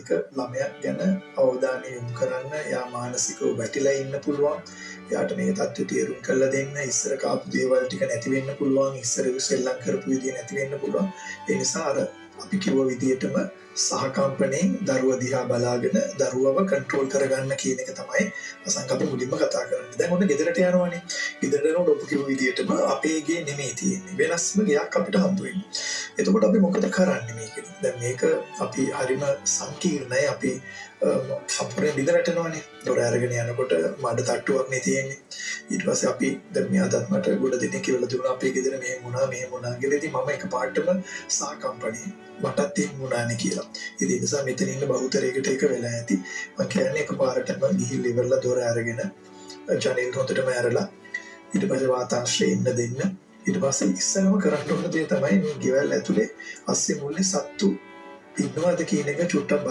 එක ළමයා ගැන අවධානය යොමු කරන්න, යා මානසිකව වැටිලා ඉන්න පුළුවන්. යාට මේ තත්ත්වය තේරුම් කරලා දෙන්න, ඉස්සර කාපු දේවල් ටික නැති වෙන්න පුළුවන්, ඉස්සර සෙල්ලම් කරපු විදිය නැති වෙන්න පුළුවන්. ඒ නිසා අර අපි කිව්ව විදියටම සහකම්පණයෙන් දරුවා දිහා බලාගෙන දරුවව කන්ට්‍රෝල් කරගන්න කියන එක තමයි අසංක අපි මුලින්ම කතා කරන්නේ. දැන් ඔන්න ගෙදරට යනවනේ. ගෙදරට යනකොට ඔබ කිව්ව විදියටම අපේ ගේ නෙමෙයි තියෙන්නේ. වෙනස්ම ගයක් අපිට හම්බ වෙන්නේ. එතකොට අපි මොකද කරන්නේ මේකෙදි? දැන් මේක අපි හරිම සංකීර්ණයි. අපි සම්පූර්ණ ගෙදරට යනවනේ. දොර අරගෙන යනකොට මඩ තට්ටුවක් නේ තියෙන්නේ. ඊට පස්සේ අපි දැන් මේ අදත් මට ගොඩ දෙනෙක් කියලා දුන්නා අපේ ගෙදර මෙහෙම වුණා කියලා. ඉතින් මම එකපාරටම සහකම්පණේ මටත් එහෙම වුණානේ කියලා. ඉතින් ඒ නිසා මෙතන ඉන්න බහුතරයකට ඒක වෙලා ඇති. මම කියන්නේ එකපාරටම ගිහිල්ලා ඉවරලා දොර අරගෙන ජනෙල් හොතටම ඇරලා ඊට පස්සේ වාතාශ්‍රයේ ඉන්න දෙන්න. ඊට පස්සේ ඉස්සෙල්ලම කරන්න ඕන දේ තමයි මේ ගෙවල් ඇතුලේ අස්සේ මුල්ලේ සත්තු ඉන්නවද කියන එක චුට්ටක්